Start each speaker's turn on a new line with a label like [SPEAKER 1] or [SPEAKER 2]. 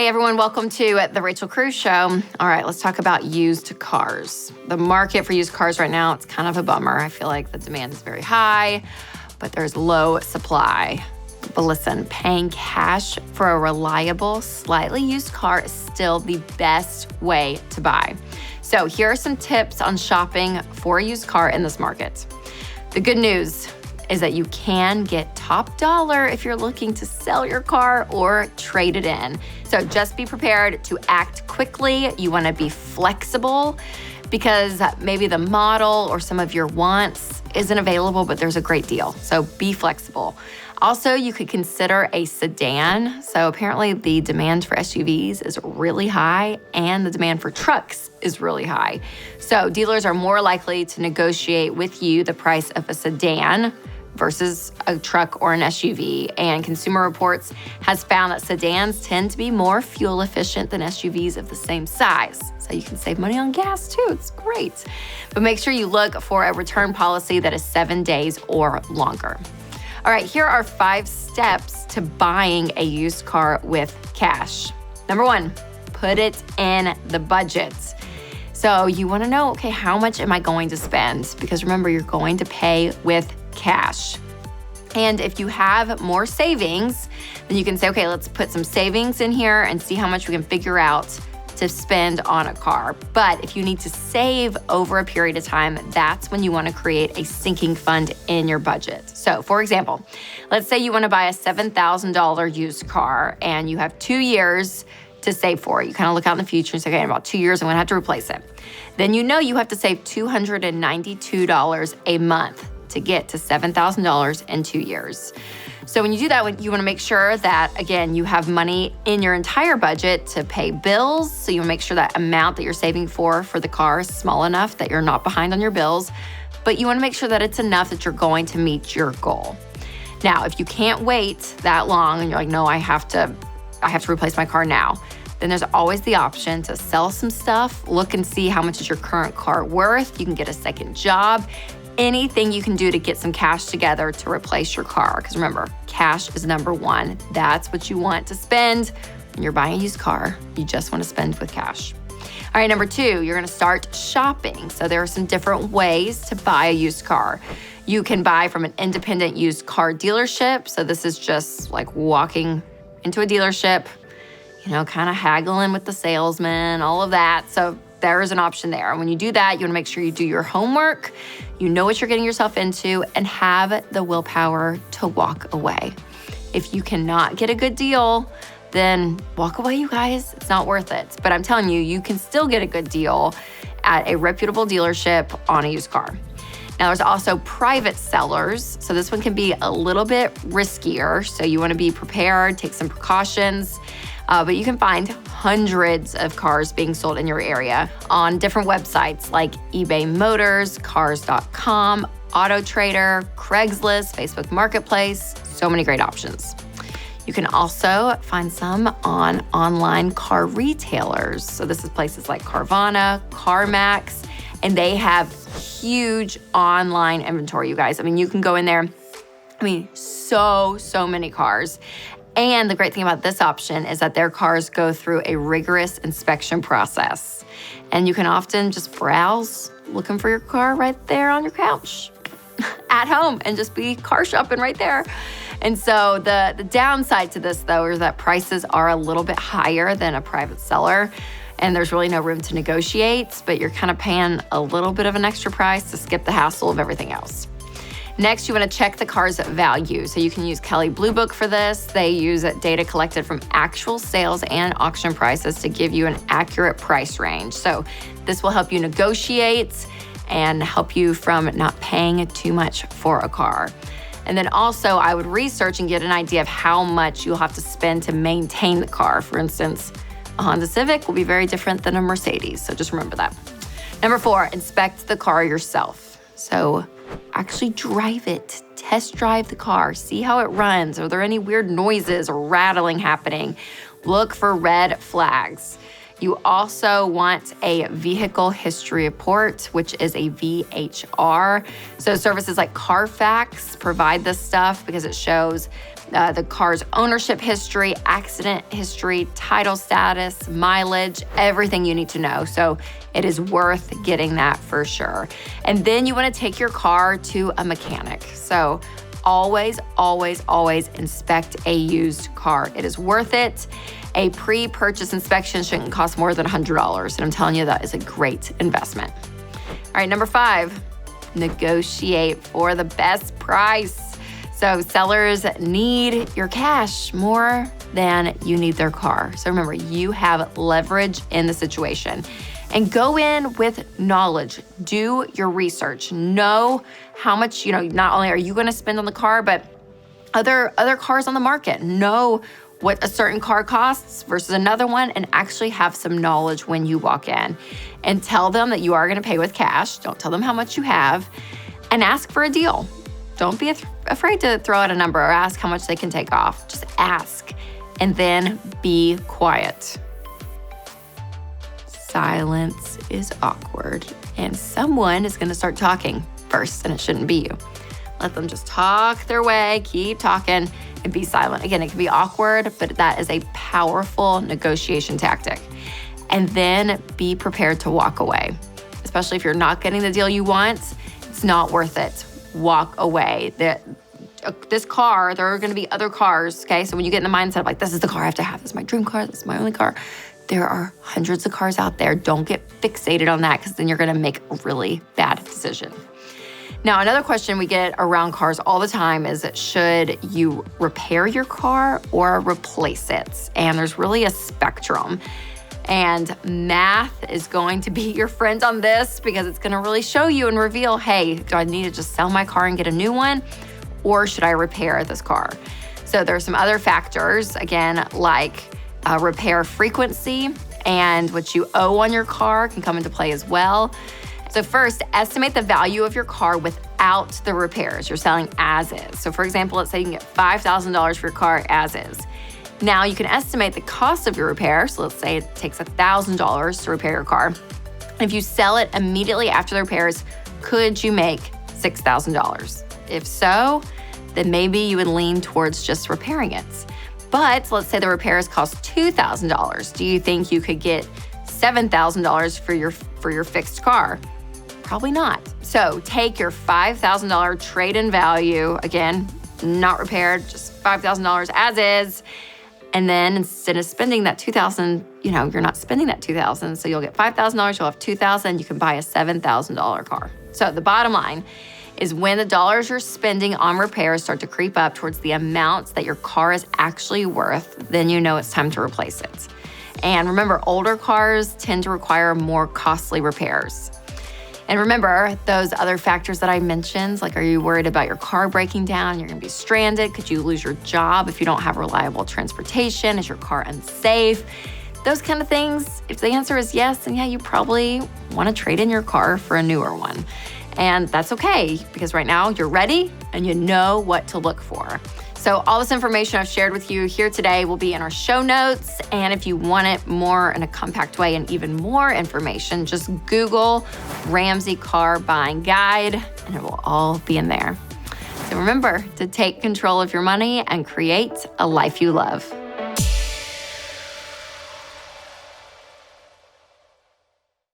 [SPEAKER 1] Hey everyone, welcome to the Rachel Cruze Show. All right, let's talk about used cars. The market for used cars right now, it's kind of a bummer. I feel like the demand is very high, but there's low supply. But listen, paying cash for a reliable, slightly used car is still the best way to buy. So here are some tips on shopping for a used car in this market. The good news is that you can get top dollar if you're looking to sell your car or trade it in. So just be prepared to act quickly. You wanna be flexible because maybe the model or some of your wants isn't available, but there's a great deal. So be flexible. Also, you could consider a sedan. So apparently the demand for SUVs is really high and the demand for trucks is really high. So dealers are more likely to negotiate with you the price of a sedan versus a truck or an SUV. And Consumer Reports has found that sedans tend to be more fuel efficient than SUVs of the same size. So you can save money on gas too, it's great. But make sure you look for a return policy that is 7 days or longer. All right, here are 5 steps to buying a used car with cash. Number 1, put it in the budget. So you wanna know, okay, how much am I going to spend? Because remember, you're going to pay with cash. And if you have more savings, then you can say, okay, let's put some savings in here and see how much we can figure out to spend on a car. But if you need to save over a period of time, that's when you want to create a sinking fund in your budget. So for example, let's say you want to buy a $7,000 used car and you have 2 years to save for it. You kind of look out in the future and say, okay, in about 2 years, I'm gonna have to replace it. Then you know you have to save $292 a month to get to $7,000 in 2 years. So when you do that, you wanna make sure that, again, you have money in your entire budget to pay bills. So you wanna make sure that amount that you're saving for the car is small enough that you're not behind on your bills, but you wanna make sure that it's enough that you're going to meet your goal. Now, if you can't wait that long and you're like, no, I have to replace my car now, then there's always the option to sell some stuff, look and see how much is your current car worth. You can get a second job. Anything you can do to get some cash together to replace your car. Because remember, cash is number 1. That's what you want to spend when you're buying a used car. You just want to spend with cash. All right, number 2, you're gonna start shopping. So there are some different ways to buy a used car. You can buy from an independent used car dealership. So this is just like walking into a dealership, you know, kind of haggling with the salesman, all of that. So there is an option there. And when you do that, you wanna make sure you do your homework, you know what you're getting yourself into, and have the willpower to walk away. If you cannot get a good deal, then walk away, you guys. It's not worth it. But I'm telling you, you can still get a good deal at a reputable dealership on a used car. Now, there's also private sellers. So this one can be a little bit riskier. So you wanna be prepared, take some precautions. But you can find hundreds of cars being sold in your area on different websites like eBay Motors, Cars.com, Auto Trader, Craigslist, Facebook Marketplace, so many great options. You can also find some on online car retailers. So this is places like Carvana, CarMax, and they have huge online inventory, you guys. I mean, you can go in there, so many cars. And the great thing about this option is that their cars go through a rigorous inspection process. And you can often just browse looking for your car right there on your couch at home and just be car shopping right there. And so the downside to this though is that prices are a little bit higher than a private seller and there's really no room to negotiate, but you're kind of paying a little bit of an extra price to skip the hassle of everything else. Next, you want to check the car's value. So you can use Kelley Blue Book for this. They use data collected from actual sales and auction prices to give you an accurate price range. So this will help you negotiate and help you from not paying too much for a car. And then also I would research and get an idea of how much you'll have to spend to maintain the car. For instance, a Honda Civic will be very different than a Mercedes. So just remember that. Number 4, inspect the car yourself. So actually drive it, test drive the car, see how it runs. Are there any weird noises or rattling happening? Look for red flags. You also want a vehicle history report, which is a VHR. So services like Carfax provide this stuff because it shows the car's ownership history, accident history, title status, mileage, everything you need to know. So it is worth getting that for sure. And then you want to take your car to a mechanic. So always, always, always inspect a used car. It is worth it. A pre-purchase inspection shouldn't cost more than $100. And I'm telling you, that is a great investment. All right, number 5, negotiate for the best price. So sellers need your cash more than you need their car. So remember, you have leverage in the situation. And go in with knowledge. Do your research. Know how much, not only are you going to spend on the car, but other cars on the market. Know what a certain car costs versus another one, and actually have some knowledge when you walk in. And tell them that you are going to pay with cash. Don't tell them how much you have, and ask for a deal. Don't be afraid to throw out a number or ask how much they can take off. Just ask, and then be quiet. Silence is awkward, and someone is going to start talking first, and it shouldn't be you. Let them just talk their way, keep talking, and be silent. Again, it can be awkward, but that is a powerful negotiation tactic. And then be prepared to walk away. Especially if you're not getting the deal you want, it's not worth it. Walk away. This car, there are going to be other cars, okay? So when you get in the mindset of like, this is the car I have to have, this is my dream car, this is my only car, there are hundreds of cars out there. Don't get fixated on that, because then you're going to make a really bad decision. Now, another question we get around cars all the time is, should you repair your car or replace it? And there's really a spectrum. And math is going to be your friend on this, because it's going to really show you and reveal, hey, do I need to just sell my car and get a new one? Or should I repair this car? So there's some other factors, again, like repair frequency and what you owe on your car can come into play as well. So first, estimate the value of your car without the repairs. You're selling as is. So for example, let's say you can get $5,000 for your car as is. Now you can estimate the cost of your repair. So let's say it takes $1,000 to repair your car. If you sell it immediately after the repairs, could you make $6,000? If so, then maybe you would lean towards just repairing it. But let's say the repairs cost $2,000. Do you think you could get $7,000 for your fixed car? Probably not. So take your $5,000 trade-in value, again, not repaired, just $5,000 as is. And then instead of spending that $2,000, you're not spending that $2,000. So you'll get $5,000, you'll have $2,000, you can buy a $7,000 car. So the bottom line is, when the dollars you're spending on repairs start to creep up towards the amounts that your car is actually worth, then you know it's time to replace it. And remember, older cars tend to require more costly repairs. And remember those other factors that I mentioned, like, are you worried about your car breaking down? You're gonna be stranded. Could you lose your job if you don't have reliable transportation? Is your car unsafe? Those kind of things. If the answer is yes, then yeah, you probably wanna trade in your car for a newer one. And that's okay, because right now you're ready and you know what to look for. So all this information I've shared with you here today will be in our show notes. And if you want it more in a compact way and even more information, just Google Ramsey Car Buying Guide and it will all be in there. So remember to take control of your money and create a life you love.